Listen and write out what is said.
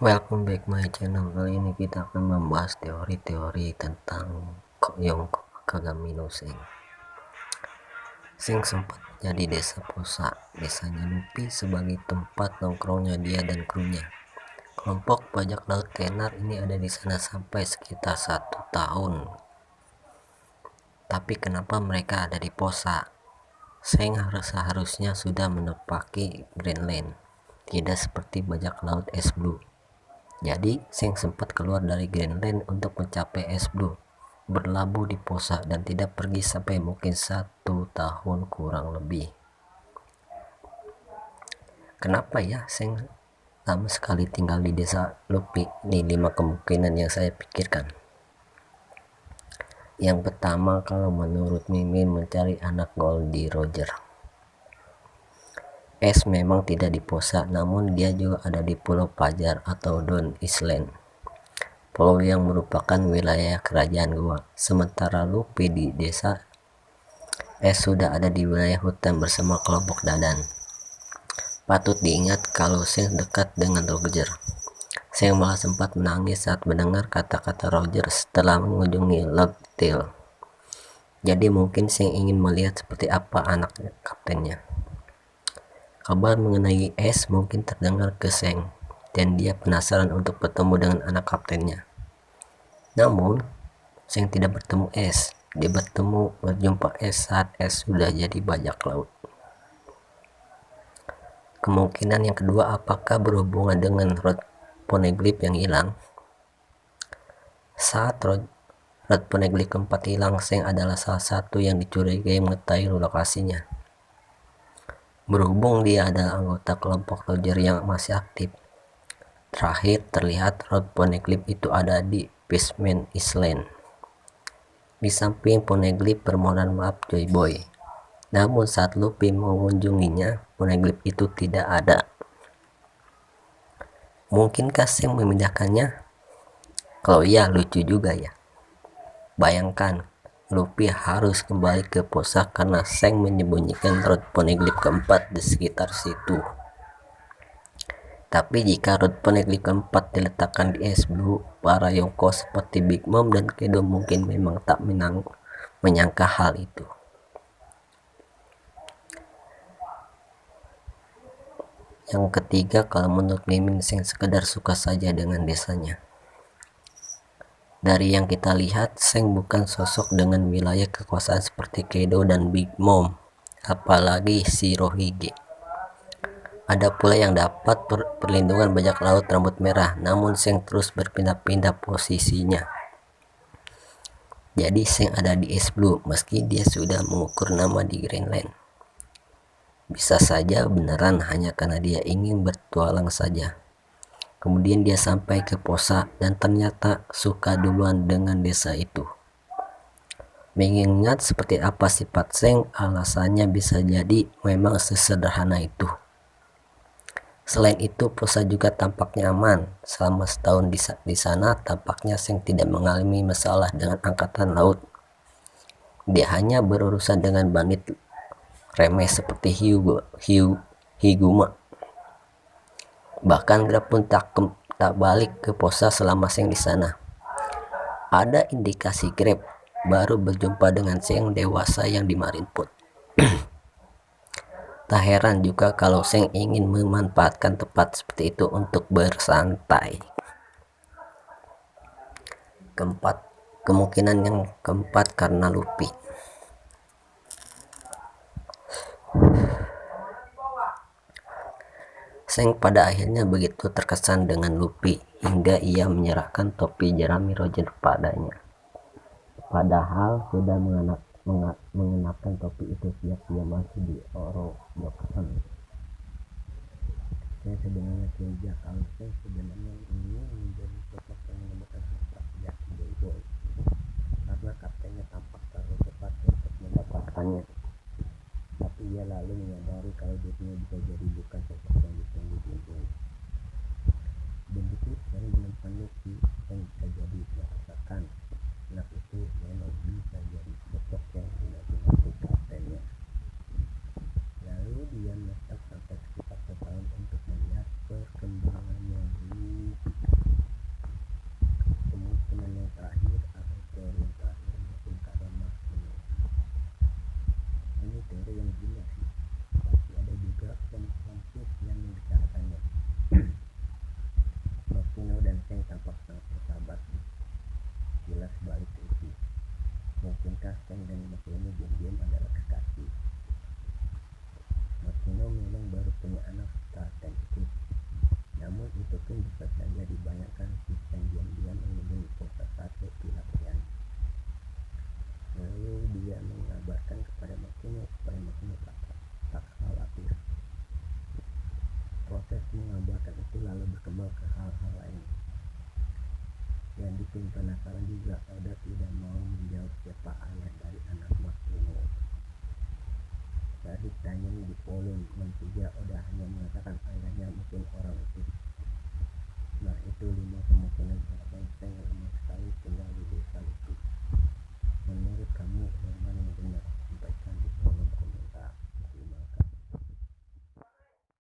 Welcome back my channel. Kali ini kita akan membahas teori-teori tentang Koyong Kagami no Seng. Seng sempat jadi desa Posa, desanya Luffy sebagai tempat nongkrongnya dia dan krunya. Kelompok bajak laut tenar ini ada di sana sampai sekitar 1 tahun. Tapi kenapa mereka ada di Posa? Seng seharusnya sudah menepaki Greenland, tidak seperti bajak laut es Blue. Jadi Seng sempat keluar dari Greenland untuk mencapai es Blue, berlabuh di Posa dan tidak pergi sampai mungkin 1 tahun kurang lebih. Kenapa ya Seng lama sekali tinggal di desa Luffy? Ini 5 kemungkinan yang saya pikirkan. Yang pertama, kalau menurut Mimin, mencari anak Goldie Roger. Es memang tidak di Posa, namun dia juga ada di Pulau Pajar atau Don Island, pulau yang merupakan wilayah kerajaan gua. Sementara Luffy di desa es sudah ada di wilayah hutan bersama kelompok Dadan. Patut diingat kalau Seng dekat dengan Roger. Seng malah sempat menangis saat mendengar kata-kata Roger setelah mengunjungi Log Tail. Jadi mungkin Seng ingin melihat seperti apa anak kaptennya. Kabar mengenai es mungkin terdengar ke Seng, dan dia penasaran untuk bertemu dengan anak kaptennya. Namun, Seng tidak bertemu es. Dia berjumpa es saat es sudah jadi bajak laut. Kemungkinan yang kedua, apakah berhubungan dengan Rod Poneglyph yang hilang? Saat Rod Poneglyph keempat hilang, Seng adalah salah satu yang dicurigai mengetahui lokasinya. Berhubung dia adalah anggota kelompok Roger yang masih aktif. Terakhir terlihat Rod Poneglyph itu ada di Fishman Island. Di samping Poneglyph permohonan maaf Joy Boy. Namun saat Luffy mengunjunginya, Poneglyph itu tidak ada. Mungkinkah Seng memindahkannya? Kalau iya, lucu juga ya. Bayangkan, Luffy harus kembali ke Posa karena Seng menyembunyikan Rod Poneglyph keempat di sekitar situ. Tapi jika Rod Poneglyph keempat diletakkan di es Blue, para Yonko seperti Big Mom dan Kaido mungkin memang tak menyangka hal itu. Yang ketiga, kalau menurut Mimin, Seng sekedar suka saja dengan desanya. Dari yang kita lihat, Seng bukan sosok dengan wilayah kekuasaan seperti Kaido dan Big Mom, apalagi si Rohige. Ada pula yang dapat perlindungan bajak laut rambut merah, namun Seng terus berpindah-pindah posisinya. Jadi Seng ada di es Blue meski dia sudah mengukur nama di Greenland. Bisa saja beneran hanya karena dia ingin bertualang saja. Kemudian dia sampai ke Posa dan ternyata suka duluan dengan desa itu. Mengingat seperti apa sifat Seng, alasannya bisa jadi memang sesederhana itu. Selain itu, Posa juga tampaknya aman. Selama setahun di sana, tampaknya Seng tidak mengalami masalah dengan angkatan laut. Dia hanya berurusan dengan bandit remeh seperti Higuma. Bahkan Grab pun tak balik ke Posa selama Seng di sana. Ada indikasi Grab baru berjumpa dengan Seng dewasa yang di Marineford. Tak heran juga kalau Seng ingin memanfaatkan tempat seperti itu untuk bersantai. Kemungkinan yang keempat karena Luffy. Seng pada akhirnya begitu terkesan dengan Luffy hingga ia menyerahkan topi jerami Roger padanya. Padahal sudah mengenakan topi itu sejak dia masih di Orochimaru. Saya sebenarnya curiga kalau Seng sebenarnya ingin menjadi sosok yang menemukan harta sejati Joy Boy, karena kaptennya tampak terlalu cepat untuk mendapatkannya. Tapi ia lalu menyadari kalau dirinya bisa jadi bukan sosok yang ditunggu Joy Boy. Begitu Seng menemukan Luffy, Seng bisa jadi merasakan anak itu memang bisa jadi sosok yang dinanti kaptennya. Lalu dia menetap sampai sekitar setahun untuk melihat perkembangannya. Steng dan Makino diam-diam adalah kekasih. Makino memang baru punya anak setelah Steng itu, namun itu pun bisa saja dibayangkan si Steng diam-diam mengunjungi kota sate Pilapian. Lalu dia mengabarkan kepada Makino supaya Makino tak khawatir. Proses mengabarkan itu lalu berkembang ke hal-hal lain. Yang bikin penasaran juga, Oda tidak mau menjawab siapa ayah dari anak Makino. Saat ditanyai di volume 3, Oda hanya mengatakan ayahnya mungkin orang itu. Nah, itu 5 kemungkinan orang